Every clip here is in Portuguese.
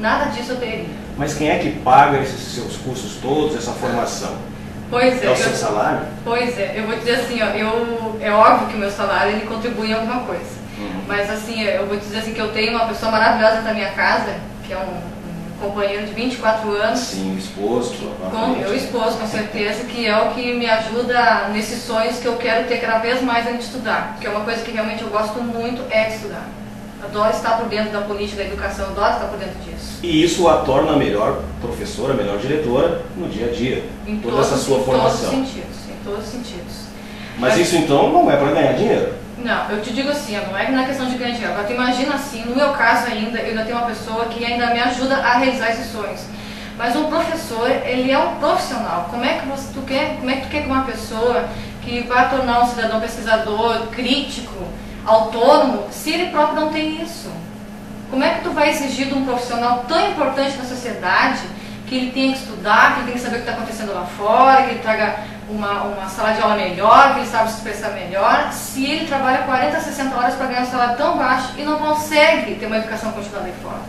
Nada disso eu teria. Mas quem é que paga esses seus cursos todos, essa formação? Pois é. É o seu salário? Pois é, eu vou dizer assim, ó, é óbvio que o meu salário ele contribui em alguma coisa. Mas assim, eu vou dizer assim que eu tenho uma pessoa maravilhosa na minha casa, que é um companheiro de 24 anos. Sim, o esposo. Com meu esposo, com certeza, que é o que me ajuda nesses sonhos que eu quero ter cada vez mais a estudar. Porque é uma coisa que realmente eu gosto muito, é de estudar. Adoro estar por dentro da política da educação, adoro estar por dentro disso. E isso a torna melhor professora, melhor diretora no dia a dia. Em toda todos, essa sua formação. Em todos os sentidos. Mas isso então não é para ganhar dinheiro? Não, eu te digo assim, não é na questão de ganhar dinheiro. Agora tu imagina assim, no meu caso ainda, eu ainda tenho uma pessoa que ainda me ajuda a realizar esses sonhos. Mas um professor, ele é um profissional. Como é que tu quer que uma pessoa que vai tornar um cidadão pesquisador, crítico, autônomo, se ele próprio não tem isso? Como é que tu vai exigir de um profissional tão importante na sociedade que ele tenha que estudar, que ele tenha que saber o que está acontecendo lá fora, que ele traga uma sala de aula melhor, que ele sabe se expressar melhor, se ele trabalha 40, 60 horas para ganhar um salário tão baixo e não consegue ter uma educação continuada aí fora?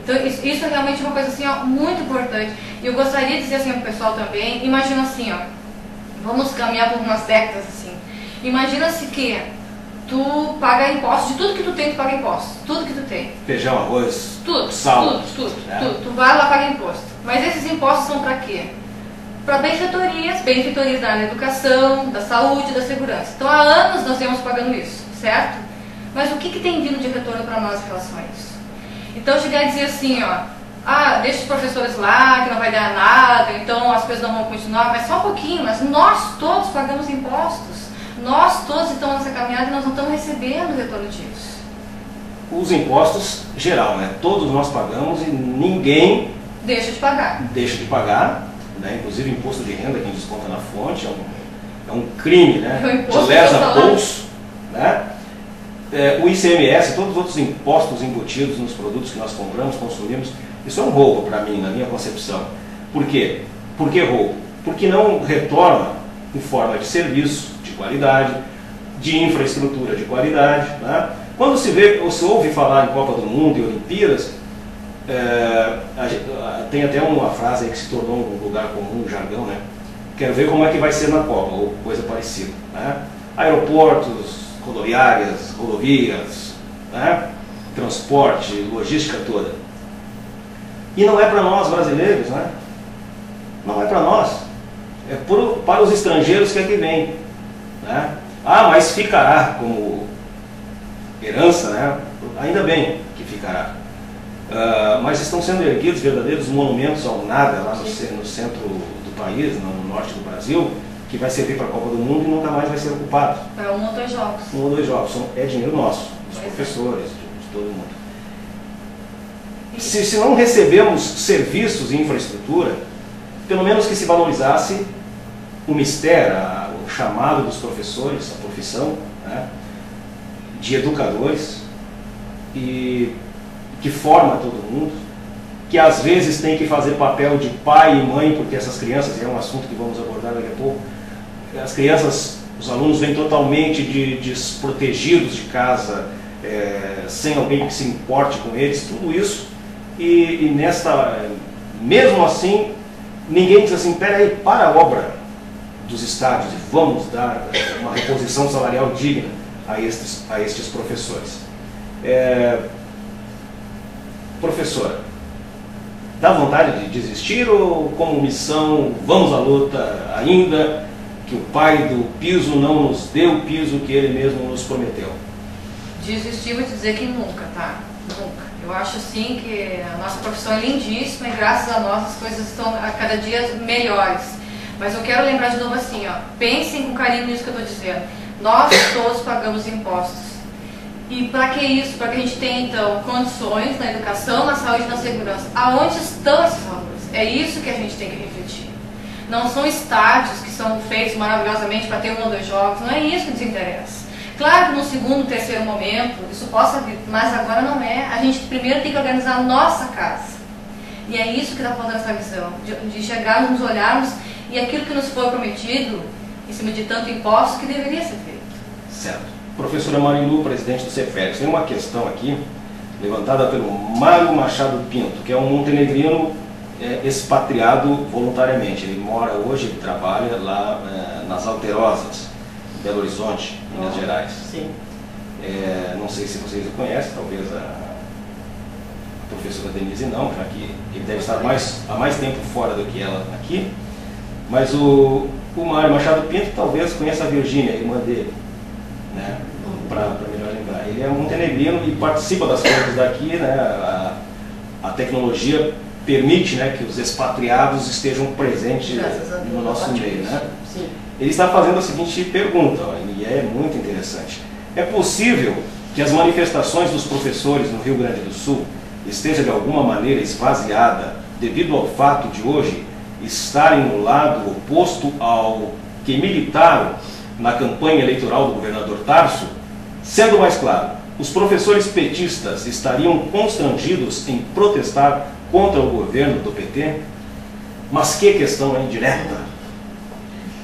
Então isso é realmente uma coisa assim, ó, muito importante. E eu gostaria de dizer assim para o pessoal também, imagina assim, ó, vamos caminhar por umas décadas assim, imagina-se que tu paga impostos, de tudo que tu tem, tu paga impostos, tudo que tu tem. Feijão, arroz, tudo, sal. Tudo. Tu vai lá, paga imposto. Mas esses impostos são para quê? Para benfeitorias na área da educação, da saúde, da segurança. Então há anos nós viemos pagando isso, certo? Mas o que tem vindo de retorno para nós em relação a isso? Então chegar a dizer assim, ó, deixa os professores lá, que não vai dar nada, então as coisas não vão continuar, mas só um pouquinho, mas nós todos pagamos impostos. Nós todos estamos nessa caminhada e nós não estamos recebendo o retorno disso. Os impostos, geral, né? Todos nós pagamos e ninguém deixa de pagar. Deixa de pagar, né? Inclusive imposto de renda, quem desconta na fonte, é um crime, né? De lesa bolso, né? O ICMS, todos os outros impostos embutidos nos produtos que nós compramos, consumimos, isso é um roubo para mim, na minha concepção. Por quê? Por que roubo? Porque não retorna em forma de serviço, de qualidade, de infraestrutura de qualidade, né? Quando se ouve falar em Copa do Mundo e Olimpíadas, tem até uma frase aí que se tornou um lugar comum, um jargão, né? Quero ver como é que vai ser na Copa, ou coisa parecida, né? Aeroportos, rodoviárias, rodovias, né? Transporte, logística toda. E não é para nós brasileiros, né? Não é para nós. É para os estrangeiros que aqui vêm, né? Mas ficará como herança, né? Ainda bem que ficará. Mas estão sendo erguidos verdadeiros monumentos ao nada lá no centro do país, no norte do Brasil, que vai servir para a Copa do Mundo e nunca mais vai ser ocupado. Para um ou dois jogos. Um ou dois jogos. É dinheiro nosso, dos professores, de todo mundo. Se não recebemos serviços e infraestrutura, pelo menos que se valorizasse o mistério, o chamado dos professores, a profissão, né, de educadores, e que forma todo mundo, que às vezes tem que fazer papel de pai e mãe, porque essas crianças, é um assunto que vamos abordar daqui a pouco, as crianças, os alunos vêm totalmente desprotegidos de casa, sem alguém que se importe com eles, tudo isso, e mesmo assim, ninguém diz assim, peraí, para a obra dos estádios e vamos dar uma reposição salarial digna a estes professores. Professora, dá vontade de desistir ou como missão, vamos à luta ainda, que o pai do piso não nos deu o piso que ele mesmo nos prometeu? Desistir, vou te dizer que nunca, tá? Nunca. Eu acho assim que a nossa profissão é lindíssima e graças a nós as coisas estão a cada dia melhores. Mas eu quero lembrar de novo assim, pensem com carinho nisso que eu estou dizendo. Nós todos pagamos impostos. E para que isso? Para que a gente tenha então condições na educação, na saúde e na segurança. Aonde estão esses valores? É isso que a gente tem que refletir. Não são estádios que são feitos maravilhosamente para ter um ou dois jogos, não é isso que nos interessa. Claro que no segundo, terceiro momento, isso possa vir, mas agora não é. A gente primeiro tem que organizar a nossa casa. E é isso que está faltando essa visão, de chegarmos, nos olharmos e aquilo que nos foi prometido, em cima de tanto imposto, que deveria ser feito. Certo. Professora Marilu, presidente do CEFERES, tem uma questão aqui, levantada pelo Mário Machado Pinto, que é um montenegrino expatriado voluntariamente. Ele mora hoje, ele trabalha lá nas Alterosas, em Belo Horizonte, Minas Gerais. Sim. Não sei se vocês o conhecem, talvez a professora Denise não, já que ele deve estar há mais tempo fora do que ela aqui. Mas o Mário Machado Pinto talvez conheça a Virgínia, irmã dele, né? Para melhor lembrar. Ele é montenegrino e participa das coisas daqui, né? A tecnologia permite, né, que os expatriados estejam presentes no nosso meio, né? Sim. Ele está fazendo a seguinte pergunta, e é muito interessante. É possível que as manifestações dos professores no Rio Grande do Sul esteja de alguma maneira esvaziada devido ao fato de hoje estarem no lado oposto ao que militaram na campanha eleitoral do governador Tarso? Sendo mais claro, os professores petistas estariam constrangidos em protestar contra o governo do PT? Mas que questão indireta.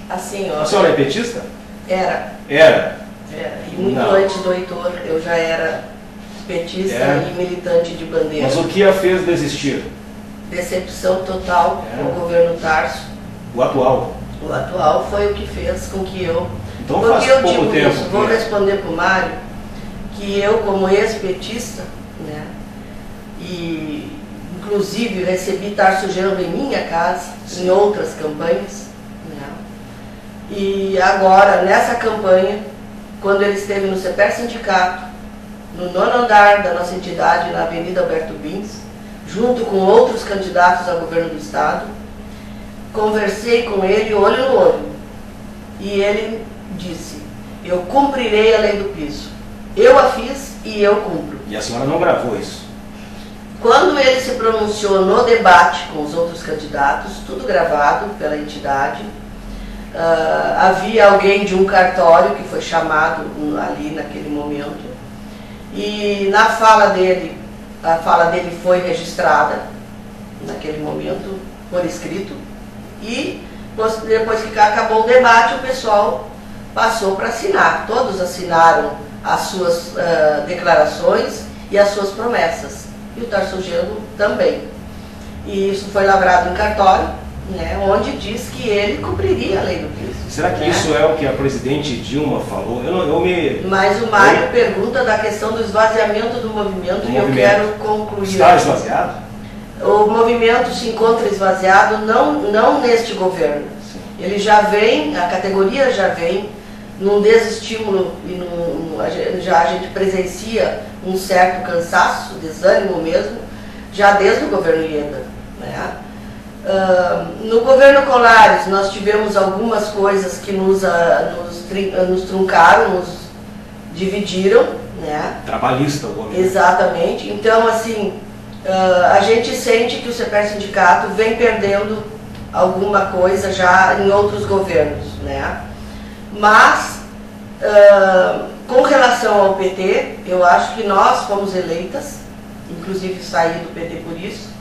Assim, a senhora é petista? Era. Era? E muito antes do Heitor, eu já era petista e militante de bandeira. Mas o que a fez desistir? Decepção total com o governo Tarso. O atual? O atual foi o que fez com que eu... Então porque faz eu pouco digo tempo. Isso, vou responder para o Mário, que eu, como ex-petista, né, e inclusive recebi Tarso Genro em minha casa, em outras campanhas, né, e agora, nessa campanha, quando ele esteve no CEPER Sindicato, no 9º andar da nossa entidade, na Avenida Alberto Bins, junto com outros candidatos ao governo do Estado, conversei com ele olho no olho. E ele disse: eu cumprirei a lei do piso. Eu a fiz e eu cumpro. E a senhora não gravou isso? Quando ele se pronunciou no debate com os outros candidatos, tudo gravado pela entidade, havia alguém de um cartório que foi chamado ali naquele momento, e na fala dele, a fala dele foi registrada naquele momento, por escrito, e depois que acabou o debate, o pessoal passou para assinar. Todos assinaram as suas declarações e as suas promessas, e o Tarso Genro também. E isso foi lavrado em cartório, né, onde diz que ele cumpriria a lei do piso. Será que isso é o que a presidente Dilma falou? Mas o Mário pergunta da questão do esvaziamento do movimento e eu quero concluir. Está esvaziado? O movimento se encontra esvaziado não neste governo. Sim. Ele já vem, a categoria já vem num desestímulo e a gente presencia um certo cansaço, desânimo mesmo, já desde o governo Ieda, né? No governo Colares nós tivemos algumas coisas que nos truncaram, nos dividiram, né? Trabalhista o governo. Exatamente. Então, assim, a gente sente que o CEPER Sindicato vem perdendo alguma coisa já em outros governos, né? Mas, com relação ao PT, eu acho que nós fomos eleitas, inclusive saí do PT por isso,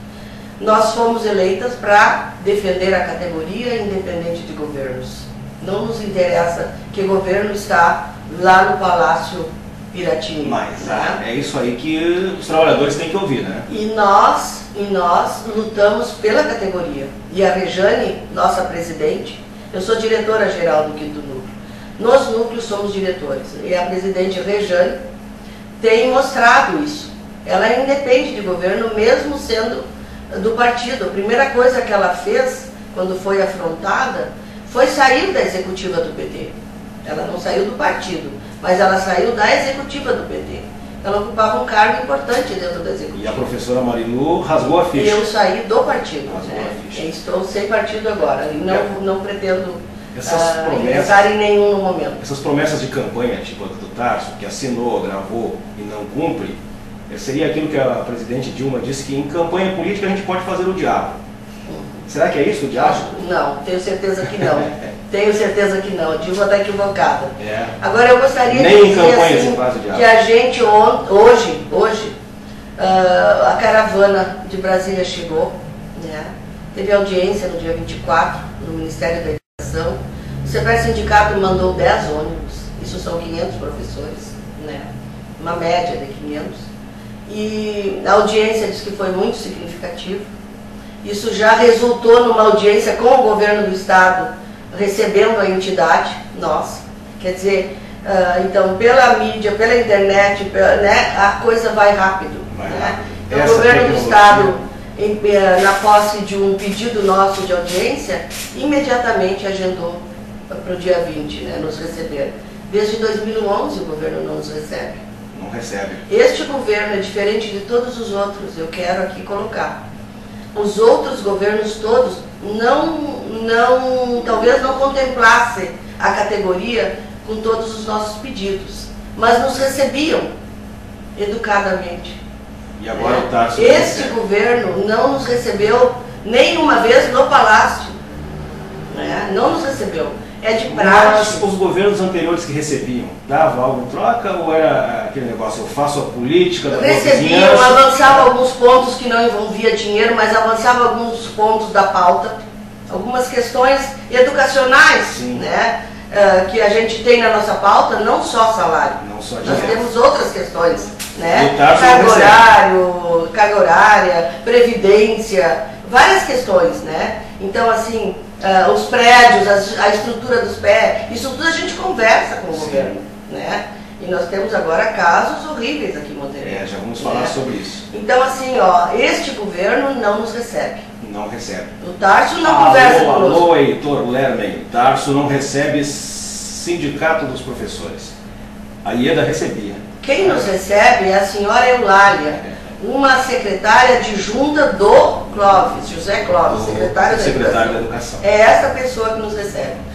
nós fomos eleitas para defender a categoria independente de governos. Não nos interessa que o governo está lá no Palácio Piratini. Mas né? é isso aí que os trabalhadores têm que ouvir, né? E nós lutamos pela categoria. E a Rejane, nossa presidente, eu sou diretora-geral do 5º Núcleo. Nos núcleos somos diretores. E a presidente Rejane tem mostrado isso. Ela independe de governo, mesmo sendo do partido. A primeira coisa que ela fez, quando foi afrontada, foi sair da executiva do PT. Ela não saiu do partido, mas ela saiu da executiva do PT. Ela ocupava um cargo importante dentro da executiva. E a professora Marilu rasgou a ficha. Eu saí do partido. Rasgou a ficha. Estou sem partido agora. E não pretendo promessas, ingressar em nenhum no momento. Essas promessas de campanha, tipo a do Tarso, que assinou, gravou e não cumpre, seria aquilo que a presidente Dilma disse, que em campanha política a gente pode fazer o diabo. Será que é isso o diabo? Não, tenho certeza que não. Tenho certeza que não. A Dilma está equivocada. É. Agora eu gostaria Nem de dizer assim, que a gente hoje, a caravana de Brasília chegou, né? Teve audiência no dia 24 no Ministério da Educação. O CEPER Sindicato mandou 10 ônibus, isso são 500 professores, né? Uma média de 500. e a audiência diz que foi muito significativa. Isso já resultou numa audiência com o governo do estado, recebendo a entidade nossa. Quer dizer, então, pela mídia, pela internet, né, a coisa vai rápido. Né? Então, o governo do estado, na posse de um pedido nosso de audiência, imediatamente agendou para o dia 20, né, nos receber. Desde 2011 o governo não nos recebe. Não recebe. Este governo é diferente de todos os outros, eu quero aqui colocar. Os outros governos todos talvez não contemplassem a categoria com todos os nossos pedidos, mas nos recebiam educadamente. E agora o Tarso este governo não nos recebeu nenhuma vez no Palácio, né? Não nos recebeu. É de praxe. Mas os governos anteriores que recebiam, davam algo em troca ou era aquele negócio, eu faço a política da recebiam, avançava alguns pontos que não envolvia dinheiro, mas avançava alguns pontos da pauta, algumas questões educacionais, sim, né? Que a gente tem na nossa pauta, não só salário, não só nós temos outras questões, né? Carga horária, previdência, várias questões, né? Então, assim, os prédios, a estrutura dos prédios, isso tudo a gente conversa com o governo, né? E nós temos agora casos horríveis aqui em Montenegro. Já vamos falar sobre isso. Então, assim, ó, este governo não nos recebe. Não recebe. O Tarso não conversa conosco. Alô, Heitor Lermen. Tarso não recebe sindicato dos professores. A IEDA recebia. Quem nos recebe é a senhora Eulália, uma secretária adjunta do Clóvis, José Clóvis, secretário da Educação. É essa pessoa que nos recebe.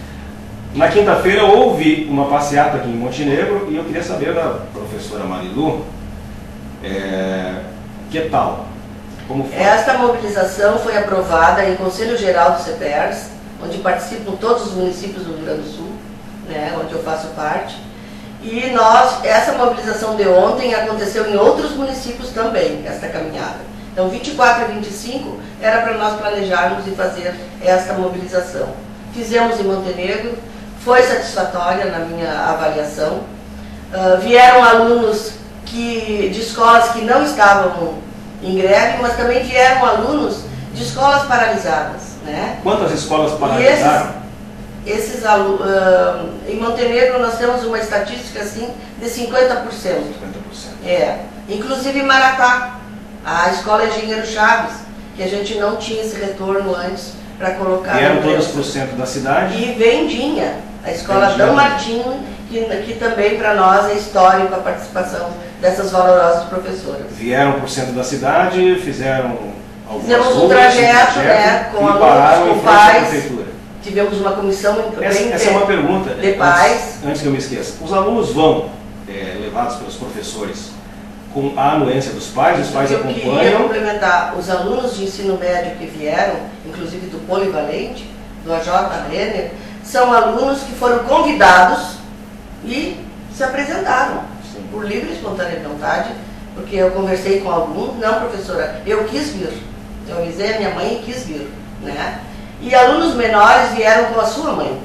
Na quinta-feira houve uma passeata aqui em Montenegro e eu queria saber da professora Marilu, que tal? Como foi? Esta mobilização foi aprovada em Conselho Geral do CEPERS, onde participam todos os municípios do Rio Grande do Sul, né, onde eu faço parte. E essa mobilização de ontem aconteceu em outros municípios também, esta caminhada. Então, 24 e 25 era para nós planejarmos e fazer esta mobilização. Fizemos em Montenegro, foi satisfatória na minha avaliação. Vieram alunos de escolas que não estavam em greve, mas também vieram alunos de escolas paralisadas, né? Quantas escolas paralisaram? Em Montenegro nós temos uma estatística assim de 50%. 50%. Inclusive em Maratá, a escola Engenheiro Chaves, que a gente não tinha esse retorno antes para colocar. Vieram todos para o centro da cidade? E Vendinha, a escola Dom Martinho, que também para nós é histórico a participação dessas valorosas professoras. Vieram para o centro da cidade, fizemos um trajeto, né, com alunos, com pais. Tivemos uma comissão essa é uma pergunta de pais. Antes que eu me esqueça. Os alunos vão levados pelos professores com a anuência dos pais, os pais acompanham? Eu queria complementar, os alunos de ensino médio que vieram, inclusive do Polivalente, do AJ Renner, são alunos que foram convidados e se apresentaram, sim, por livre e espontânea vontade, porque eu conversei com alguns, não, professora, eu quis vir, eu avisei a minha mãe e quis vir, né? E alunos menores vieram com a sua mãe.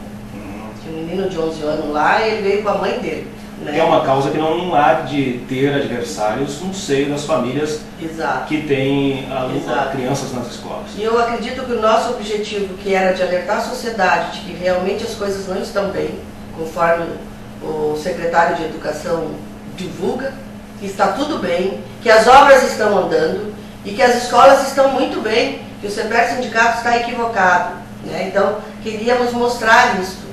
Tinha um menino de 11 anos lá e ele veio com a mãe dele. Né? É uma causa que não há de ter adversários no seio das famílias, exato, que têm crianças nas escolas. E eu acredito que o nosso objetivo, que era de alertar a sociedade de que realmente as coisas não estão bem, conforme o secretário de Educação divulga, que está tudo bem, que as obras estão andando e que as escolas estão muito bem, que o CEPERS Sindicato está equivocado, né? Então, queríamos mostrar isso.